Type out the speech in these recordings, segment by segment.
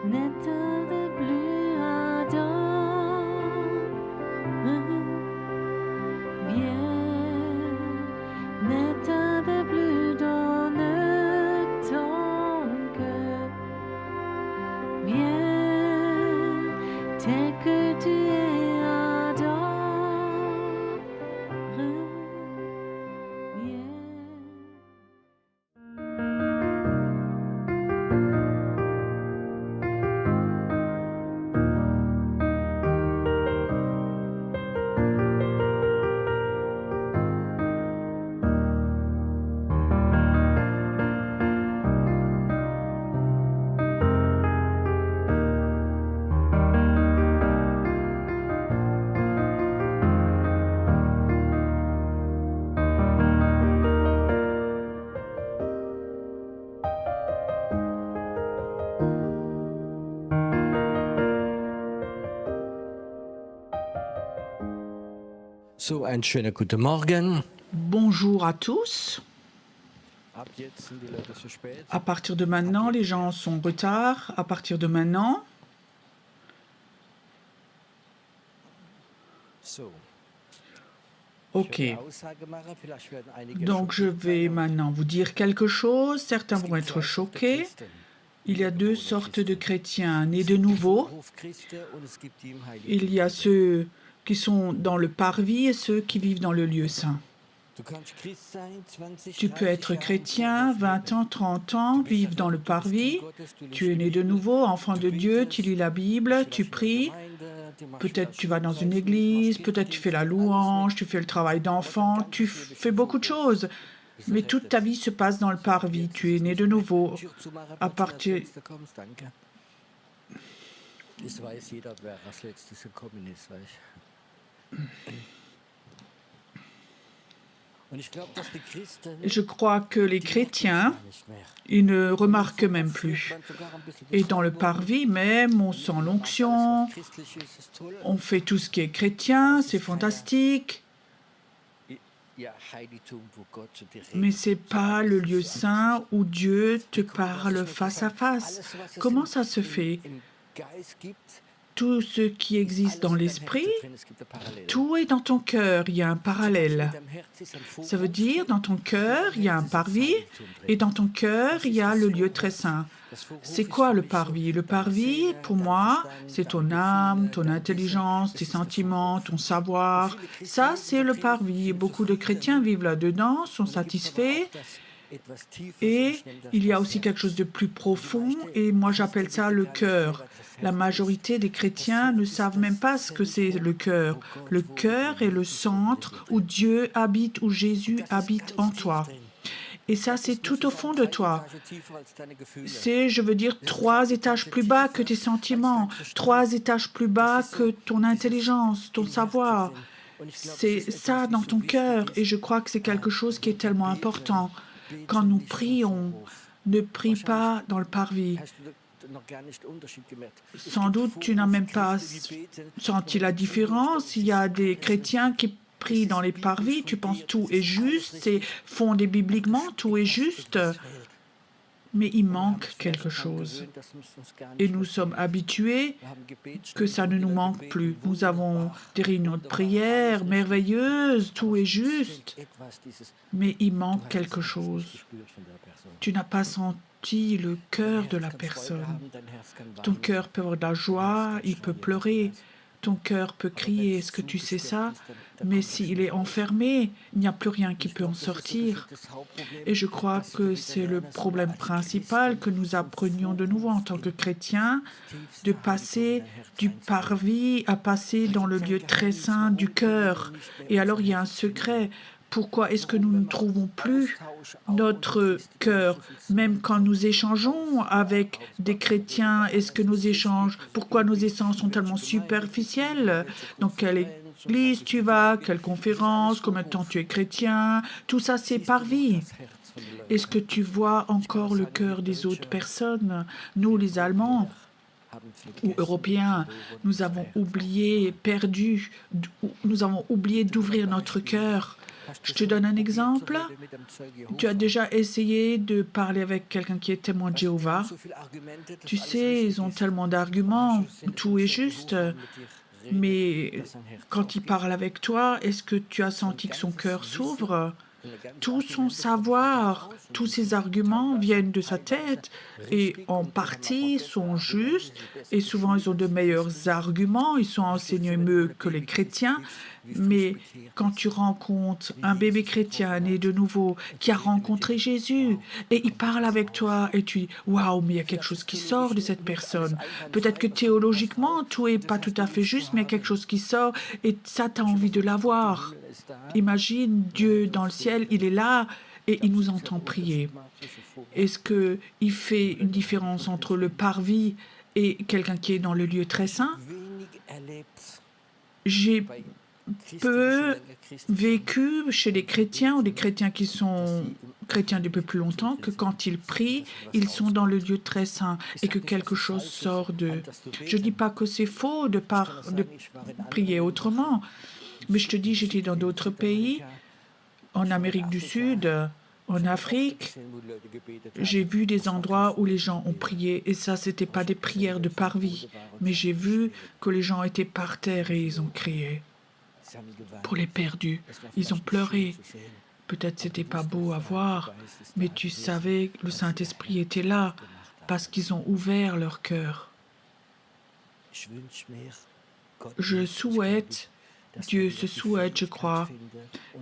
N'éteins plus ardent, viens, n'éteins plus dans ton cœur, viens, tel que tu es ardent, viens. So, einen schönen guten Morgen. Bonjour à tous. Ab jetzt sind die Leute zu spät. À partir de maintenant, les gens sont en retard. À partir de maintenant, So. ok. Ich werde eine Aussage machen, vielleicht werden einige Donc je schockiert vais sein. maintenant vous dire quelque chose. Certains Es vont gibt être zwei Sorten choqués. Christen. Il y a deux Wiedergeborene sortes de Christen. chrétiens nés de nouveau. Hofchristen und es gibt die im Il y a Heiligtum. ceux qui sont dans le parvis et ceux qui vivent dans le lieu saint. Du kannst Christ sein, 20, Tu peux 30 être Jahre chrétien, im 20 ans, 30 ans, Du bist vivre dans le errettet, du bist parvis. Kind Gottes, du liest Tu es die né de Bibel, nouveau, enfant du de Dieu, tu betest, lis la du Bible, bist tu vielleicht in der pries. Gemeinde, du machst Peut-être tu vas dans une Lobpreis, du église, machst peut-être tu fais la Kinderdienst, alles louange, mit. tu fais le travail Aber dein d'enfant, ganzes tu Leben ist fais schon beaucoup de vom Hof. choses. Du bist Mais toute ta errettet. vie se passe dans le parvis. Jetzt Tu es ist né es de Zeit, nouveau. die Tür zu machen, À Martin, als partir, Letzter kommst, danke. Das weiß jeder, wer als Letztes gekommen ist, weißt. Und ich glaube, dass die Christen, je crois que les die merken es chrétiens, gar nicht mehr. ils ne Und im remarquent Vorhof même fühlt plus. man sogar ein bisschen Et die dans le Salbung. parvis même, on Und sent man macht alles, l'onction, was christlich ist, ist toll. on fait tout ce qui est Aber chrétien, es c'est ist keine fantastique. Heiligtum, wo Gott zu dir Mais redet. c'est pas le lieu saint où Dieu te Wie kommt das parle zustande? face à face. Alles, was es Comment ça se fait? im Geist gibt, Tout ce qui ist existe dans alles in deinem l'esprit, Herzen drin. Es gibt eine Parallele. tout est dans ton cœur. Il y a un Zum Beispiel in parallèle. deinem Herz ist ein Ça veut Vorhof dire, drin, dans ton in cœur, deinem il y a un Herz ist das parvis, Heiligtum et drin. dans ton cœur, Was il ist y a das le lieu Vorhof? très saint. Das Vorhof C'est ist quoi für le mich so parvis? Le deine parvis, Seele, pour dein moi, Verstand, c'est deine ton âme, Gefühle, ton dein Wissen. intelligence, Das tes ist der sentiments, Vorhof. ton Und savoir. viele Christen Ça, leben c'est da le drin, parvis. sind Beaucoup de chrétiens zufrieden. vivent là-dedans, sont Und dann gibt es aber satisfaits. auch das etwas Tieferes, und Et ich nenne das il y a das aussi quelque chose Herz. de plus Und die profond, meisten et moi Christen j'appelle ça wissen le gar nicht mehr, cœur. was das La Herz ist. majorité des Das chrétiens ne Herz ist savent même das pas ce que c'est le Zentrum, cœur. wo Le Gott wohnt, cœur wo est le Jesus wohnt in centre dir où drin. Dieu habite, où Und Jésus das ist habite en ganz tief toi. drin. Et ça, Das c'est ist, muss tout ich au sagen, fond de 3 toi. Etagen tiefer als deine Gefühle. C'est, je veux dire, Das ist 3 3 étages Etagen plus bas que tes tiefer als sentiments, dein Verstand. 3 étages plus Das bas ist que so ton dieses intelligence, ton im Herzen savoir. drin. Und ich glaube, das C'est ist ça etwas, dans was ton so cœur. wichtig Et ist. je crois que c'est quelque chose qui est Wenn wir tellement beten, important. Quand bete nous nicht vom prions, Vorhof. ne prie Wahrscheinlich pas dans le parvis. hast du noch gar nicht den Unterschied gemerkt. Es Sans gibt doute, tu n'as même pas Vorhofchristen, die beten, senti oder la die différence. Il y a des Vorhofchristen, chrétiens qui prient dans les parvis. Tu penses tout est juste, c'est fondé bibliquement, tout est juste. Mais il manque quelque chose. Et nous sommes habitués que ça ne nous manque plus. Nous avons des réunions de prière merveilleuses, tout est juste. Mais il manque quelque chose. Tu n'as pas senti le cœur de la personne. Ton cœur peut avoir de la joie, il peut pleurer. Ton cœur peut crier, est-ce que tu sais ça? Mais s'il est enfermé, il n'y a plus rien qui peut en sortir. Et je crois que c'est le problème principal que nous apprenions de nouveau en tant que chrétiens, de passer du parvis à passer dans le lieu très saint du cœur. Et alors il y a un secret. Pourquoi est-ce que nous ne trouvons plus notre cœur, même quand nous échangeons avec des chrétiens? Est-ce que nos échanges, pourquoi nos échanges sont tellement superficiels? Dans quelle église tu vas? Quelle conférence? Combien de temps tu es chrétien? Tout ça, c'est par vie. Est-ce que tu vois encore le cœur des autres personnes? Nous, les Allemands, ou Européens, nous avons oublié, nous avons oublié d'ouvrir notre cœur. Je te donne un exemple. Tu as déjà essayé de parler avec quelqu'un qui est témoin de Jéhovah. Tu sais, ils ont tellement d'arguments, tout est juste. Mais quand il parle avec toi, est-ce que tu as senti que son cœur s'ouvre? Tout son savoir, tous ses arguments viennent de sa tête et en partie sont justes et souvent ils ont de meilleurs arguments, ils sont enseignés mieux que les chrétiens. Mais quand tu rencontres un bébé chrétien né de nouveau qui a rencontré Jésus et il parle avec toi et tu dis « Waouh, mais il y a quelque chose qui sort de cette personne. » Peut-être que théologiquement, tout n'est pas tout à fait juste, mais il y a quelque chose qui sort et ça, tu as envie de l'avoir. Imagine Dieu dans le ciel, il est là et il nous entend prier. Est-ce qu'il fait une différence entre le parvis et quelqu'un qui est dans le lieu très saint? J'ai peu vécu chez les chrétiens ou des chrétiens qui sont chrétiens depuis plus longtemps que quand ils prient, ils sont dans le lieu très saint et que quelque chose sort d'eux. Je ne dis pas que c'est faux de prier autrement, mais je te dis, j'étais dans d'autres pays, en Amérique du Sud, en Afrique, j'ai vu des endroits où les gens ont prié et ça, ce n'était pas des prières de parvis, mais j'ai vu que les gens étaient par terre et ils ont crié pour les perdus. Ils ont pleuré. Peut-être c'était pas beau à voir, mais tu savais que le Saint-Esprit était là parce qu'ils ont ouvert leur cœur. Je souhaite, Dieu se souhaite, je crois,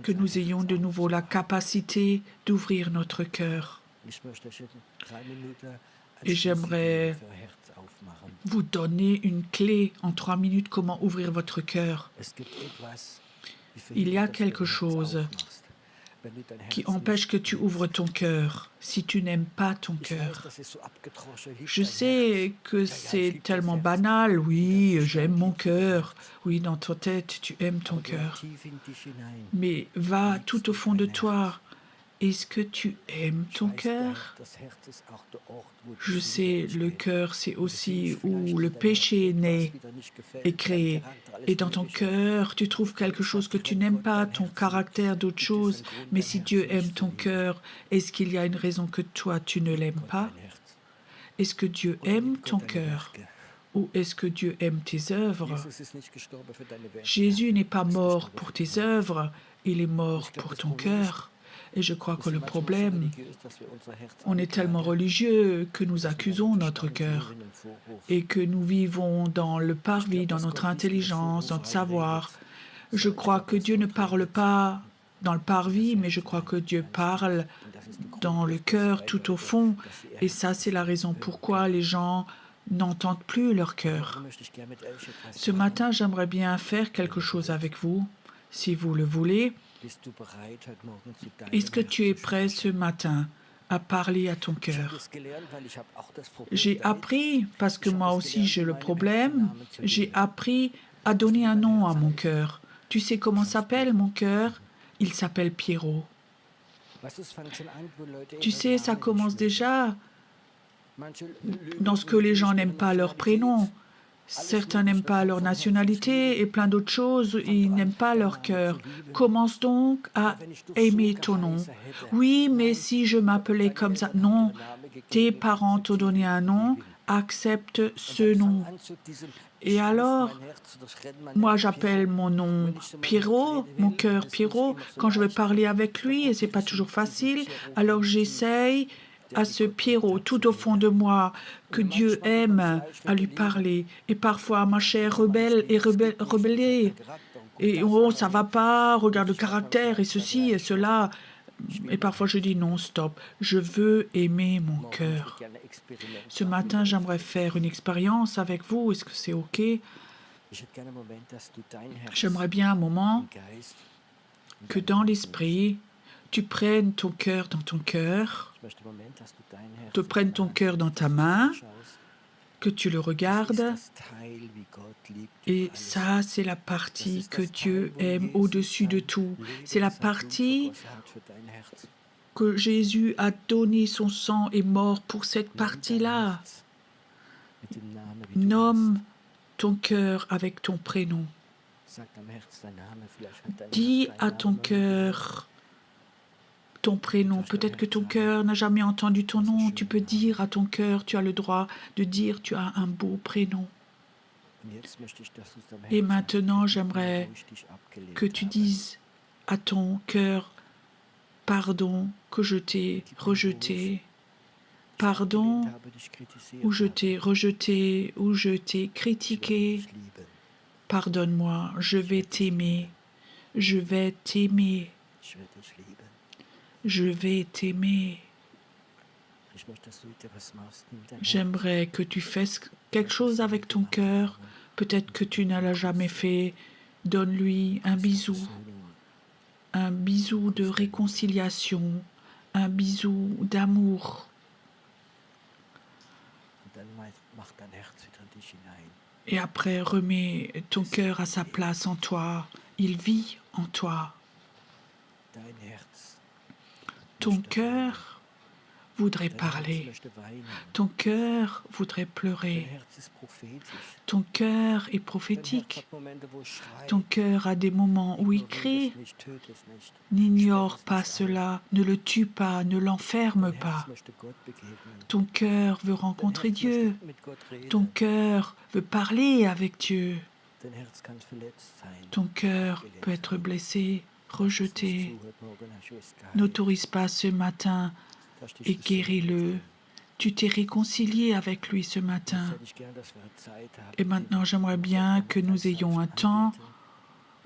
que nous ayons de nouveau la capacité d'ouvrir notre cœur. Et j'aimerais vous donner une clé en 3 minutes comment ouvrir votre cœur. Il y a quelque chose qui empêche que tu ouvres ton cœur si tu n'aimes pas ton cœur. Je sais que c'est tellement banal, oui, j'aime mon cœur, oui, dans ta tête, tu aimes ton cœur. Mais va tout au fond de toi. Est-ce que tu aimes ton cœur? Je sais, le cœur, c'est aussi où le péché naît et créé. Et dans ton cœur, tu trouves quelque chose que tu n'aimes pas, ton caractère, d'autres choses. Mais si Dieu aime ton cœur, est-ce qu'il y a une raison que toi, tu ne l'aimes pas? Est-ce que Dieu aime ton cœur? Ou est-ce que Dieu aime tes œuvres? Jésus n'est pas mort pour tes œuvres, il est mort pour ton cœur. Et je crois que le problème, on est tellement religieux que nous accusons notre cœur et que nous vivons dans le parvis, dans notre intelligence, notre savoir. Je crois que Dieu ne parle pas dans le parvis, mais je crois que Dieu parle dans le cœur, tout au fond. Et ça, c'est la raison pourquoi les gens n'entendent plus leur cœur. Ce matin, j'aimerais bien faire quelque chose avec vous, si vous le voulez. Est-ce que tu es prêt ce matin à parler à ton cœur? J'ai appris, parce que moi aussi j'ai le problème, j'ai appris à donner un nom à mon cœur. Tu sais comment s'appelle mon cœur? Il s'appelle Pierrot. Tu sais, ça commence déjà dans ce que les gens n'aiment pas leur prénom. Certains n'aiment pas leur nationalité et plein d'autres choses, ils n'aiment pas leur cœur. Commence donc à aimer ton nom. Oui, mais si je m'appelais comme ça, non, tes parents t'ont donné un nom, accepte ce nom. Et alors, moi j'appelle mon nom Pierrot, mon cœur Pierrot, quand je vais parler avec lui, et c'est pas toujours facile, alors j'essaye à ce Pierrot tout au fond de moi que Dieu aime à lui parler. Et parfois, ma chair rebelle est rebellée. Et oh, ça va pas, regarde le caractère et ceci et cela. Et parfois, je dis non, stop, je veux aimer mon cœur. Ce matin, j'aimerais faire une expérience avec vous. Est-ce que c'est OK? J'aimerais bien un moment que dans l'esprit, tu prennes ton cœur dans ton cœur, te prennes ton cœur dans ta main, que tu le regardes. Et ça, c'est la partie que Dieu aime au-dessus de tout. C'est la partie que Jésus a donné son sang et mort pour cette partie-là. mit dem Namen, wie du Nomme ton cœur avec ton prénom. bist. Sag deinem Herz deinen Namen, vielleicht hat dein Dis Herz à deinen ton Namen noch nie cœur ton prénom. Peut-être que ton cœur n'a jamais entendu ton nom. Tu peux dire à ton cœur, tu as le droit de dire, tu as un beau prénom. gehört. Und jetzt möchte ich, dass du es deinem Et Herzen maintenant, sagst, j'aimerais wo ich dich abgelehnt que tu habe. dises à ton cœur, pardon que je t'ai rejeté, pardon Dich habe, dich kritisiert où je habe. t'ai rejeté, où je t'ai Ich werde critiqué. dich lieben. Pardonne-moi, je vais t'aimer, je vais t'aimer, Ich werde dich lieben. je vais t'aimer. Ich möchte, dass du dir was machst mit deinem J'aimerais que tu fasses quelque chose avec ton cœur. Peut-être que tu ne l'as jamais fait. Donne-lui un bisou de réconciliation, un bisou d'amour. Und dann mach dein Herz wieder in dich hinein. Et après, remets ton cœur à sa place en toi. Il vit en toi. Dein Herz Ton möchte cœur voudrait weinen. Dein Herz parler. möchte weinen. Ton cœur voudrait Dein pleurer. Herz ist prophetisch. Ton cœur est Dein Herz prophétique. hat Momente, wo es schreit. Ton cœur a des moments où il Ignoriere crie. es nicht, töte es nicht. N'ignore Sperre es pas nicht ein. cela. Ne le tue pas. Ne l'enferme Dein pas. Herz möchte Gott begegnen. Ton cœur veut Dein rencontrer Herz Dieu. möchte mit Gott reden. Ton cœur veut parler avec Dieu. Dein Herz kann verletzt sein. Ton cœur peut être blessé, rejeté. Zuhört morgen, Herr Schwester. N'autorise pas ce matin Da stehst et du so guéris-le. mit ihm. Tu t'es réconcilié avec lui ce matin. Jetzt hätte ich gern, dass wir Zeit haben, Et maintenant, j'aimerais bien que nous ayons un temps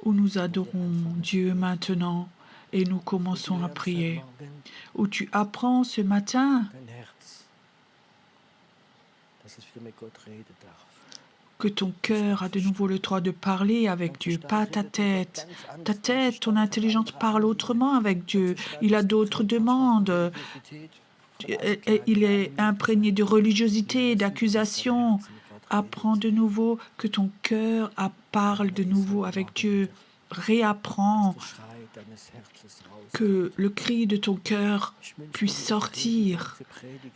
où nous adorons Dieu maintenant et nous commençons à prier. Où tu apprends ce matin dein Herz, dass es wieder mit Gott reden darf. que ton cœur a de nouveau le droit de parler avec Dieu, pas ta tête. Ta tête, ton intelligence parle autrement avec Dieu. Il a d'autres demandes. Il est imprégné de religiosité, d'accusations. Apprends de nouveau que ton cœur parle de nouveau avec Dieu. Réapprends que le cri de ton cœur puisse sortir.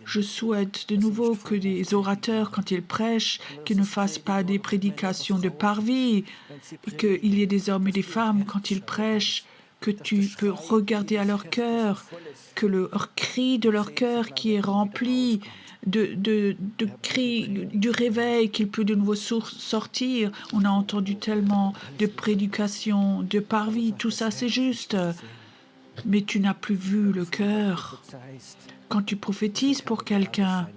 Je souhaite de nouveau que les orateurs, quand ils prêchent, qu'ils ne fassent pas des prédications de parvis, et qu'il y ait des hommes et des femmes, quand ils prêchent, que tu peux regarder à leur cœur, que le cri de leur cœur qui est rempli de cris du réveil, qu'il peut de nouveau sortir. On a entendu tellement de prédications, de parvis, tout ça c'est juste. Mais tu n'as plus vu le cœur. Quand tu prophétises pour quelqu'un,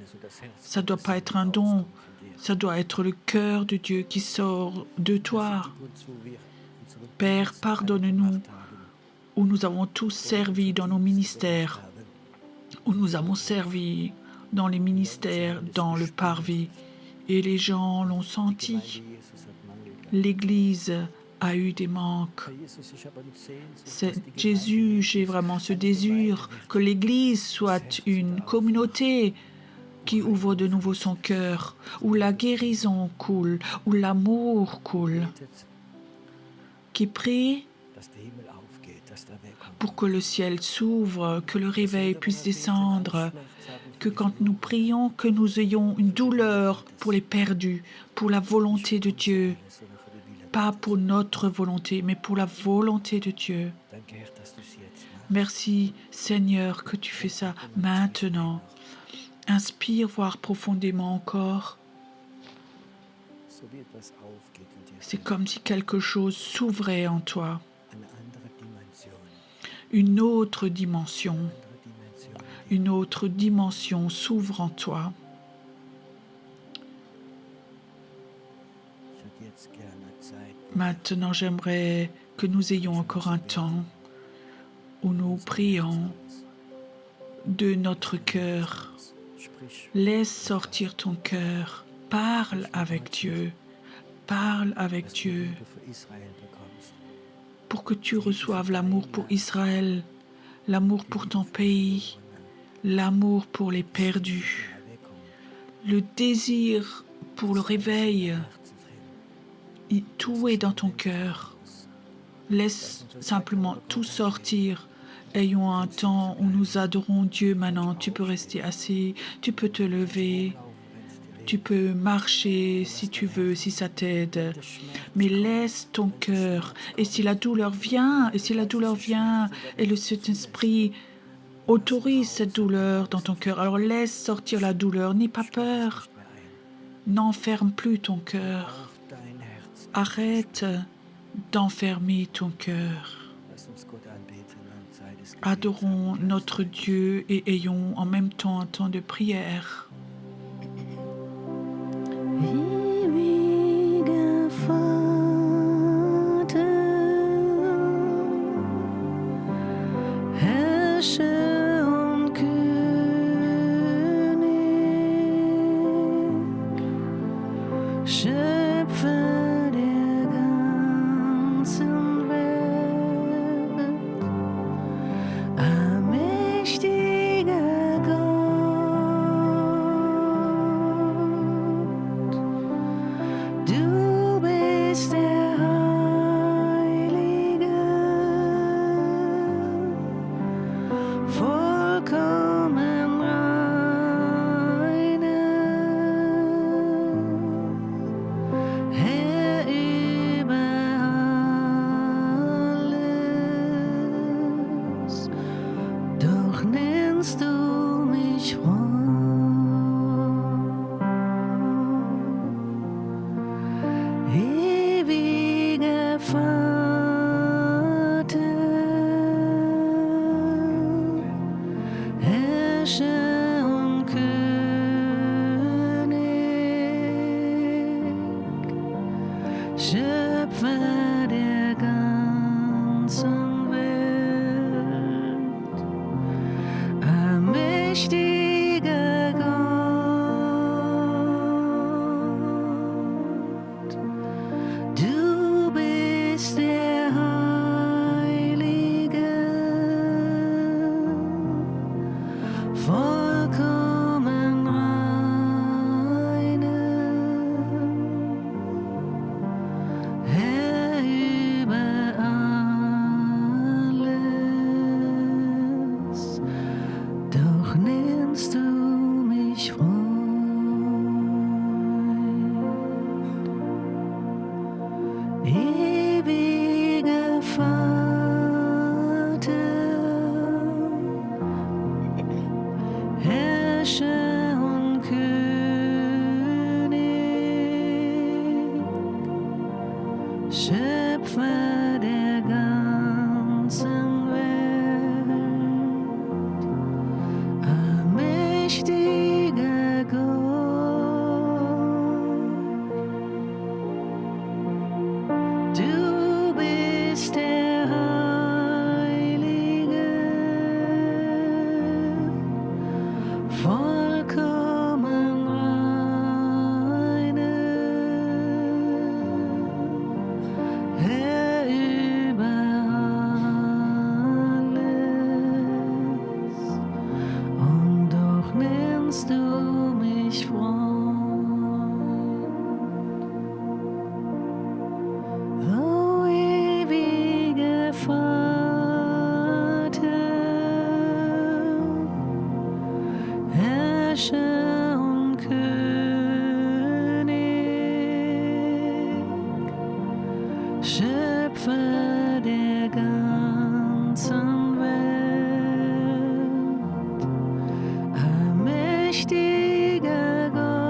ça ne doit pas être un don, ça doit être le cœur de Dieu qui sort de toi. Père, pardonne-nous où nous avons tous servi dans nos ministères, où nous avons servi dans les ministères, dans le parvis, et les gens l'ont senti. L'Église a eu des manques. Jésus, j'ai vraiment ce désir que l'Église soit une communauté qui ouvre de nouveau son cœur, où la guérison coule, où l'amour coule, qui prie pour que le ciel s'ouvre, que le réveil puisse descendre, que quand nous prions, que nous ayons une douleur pour les perdus, pour la volonté de Dieu, pas pour notre volonté, mais pour la volonté de Dieu. Merci Seigneur que tu fais ça maintenant. Inspire, voire profondément encore. C'est comme si quelque chose s'ouvrait en toi. Une autre dimension s'ouvre en toi. Maintenant, j'aimerais que nous ayons encore un temps où nous prions de notre cœur. Laisse sortir ton cœur. Parle avec Dieu. Parle avec Dieu pour que tu reçoives l'amour pour Israël, l'amour pour ton pays, l'amour pour les perdus, le désir pour le réveil. Tout est dans ton cœur. Laisse simplement tout sortir. Ayons un temps où nous adorons Dieu maintenant. Tu peux rester assis, tu peux te lever. Tu peux marcher si tu veux, si ça t'aide. Mais laisse ton cœur. Et si la douleur vient, et le Saint-Esprit autorise cette douleur dans ton cœur, alors laisse sortir la douleur. N'aie pas peur. N'enferme plus ton cœur. Arrête d'enfermer ton cœur. Adorons notre Dieu et ayons en même temps un temps de prière. Ewiger Vater, Herrscher und König, Schöpfer der ganzen Welt, allmächtiger Gott, du bist der Heilige, vollkommen reine, Herr über alles, doch nennst du mich Freund. Ewiger Vater, Herrscher und König, Schöpfer der ganzen Welt, allmächtiger Gott, du bist der Heilige, vollkommen reine, Herr über alles, doch nennst du mich Freund. Ewiger Vater, Herrscher und König, Schöpfer der ganzen Welt, allmächtiger Gott, du bist der Heilige, vollkommen reine, Herr über alles, und doch nennst du mich Freund. O ewiger Vater, Herrscher und König, Schöpfer der ganzen Welt, allmächtiger Gott,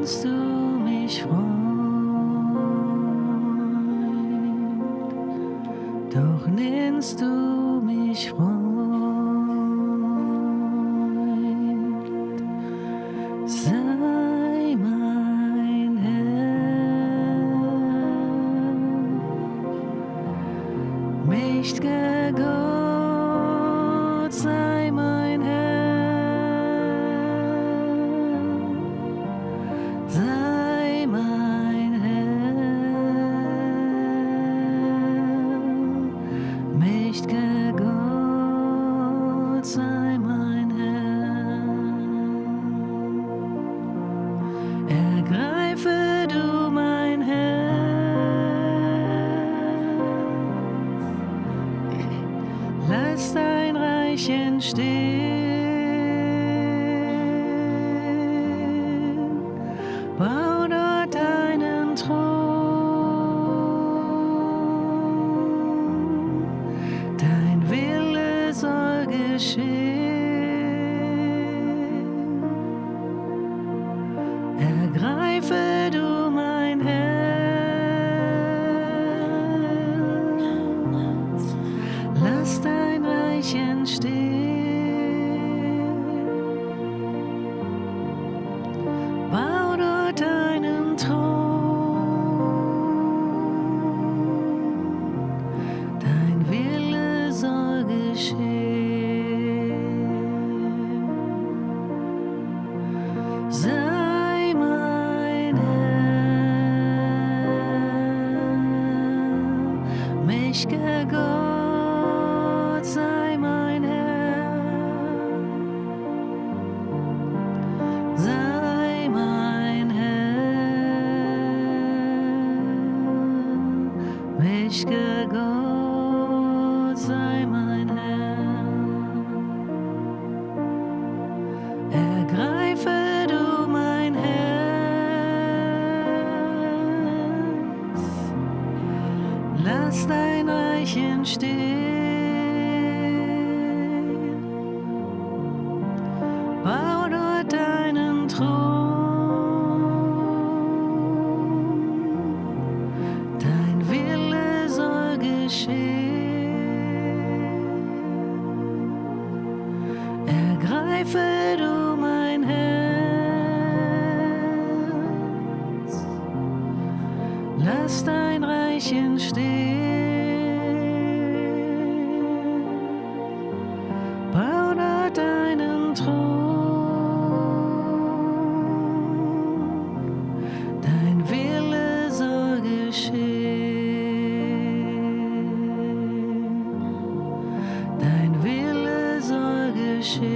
nennst du mich Freund, doch nennst du mich Freund. Sei mein Herr, mächtiger Gott, sei mein Herr, sei mein Herr, mächtiger Gott, sei mein Herr. Ergreife du mein Herz, lass dein Reich entstehen, bau dort deinen Thron, dein Wille soll geschehen. Ergreife du mein Herz, lass dein Reich entstehen, bau dort deinen Thron, dein Wille soll geschehen. Sei mein Herr, mächtiger Gott, sei mein Herr, sei mein Herr, mächtiger Gott, sei mein Herr. Ergreife du mein Herz, lass dein Reich entstehen, bau dort deinen Thron, dein Wille soll geschehen. Ergreife du mein Herz, lass dein Reich entstehen, bau dort deinen Thron, dein Wille soll geschehen, dein Wille soll geschehen,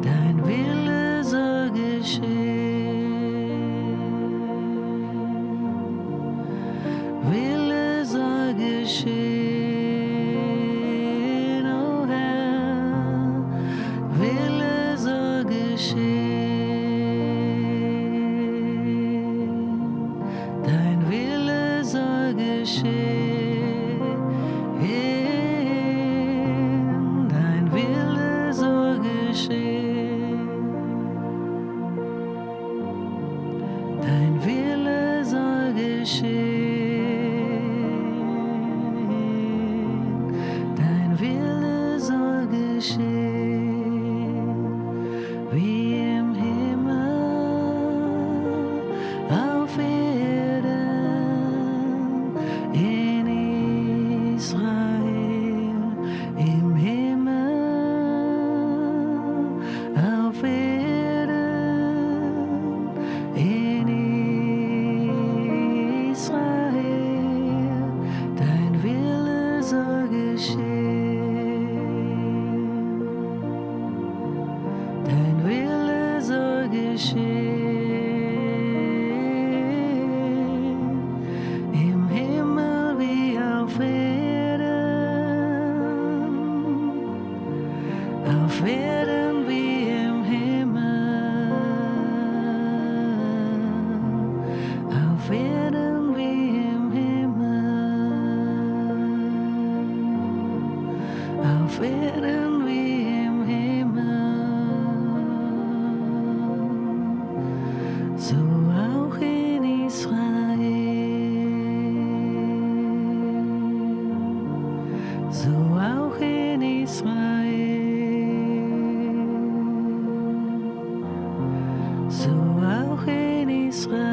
dein Wille soll geschehen, Wille soll geschehen, o Herr, Wille soll geschehen, dein Wille soll geschehen, dein Wille soll geschehen, dein Wille soll geschehen, dein Wille soll geschehen, wie im Himmel, auf Erden, in Israel, im Himmel, auf Erden, in Israel, dein Wille soll geschehen, dein Wille soll geschehen, im Himmel wie auf Erden wie im Himmel, auf Erden wie im Himmel, auf Erden wie im Himmel. so auch in Israel.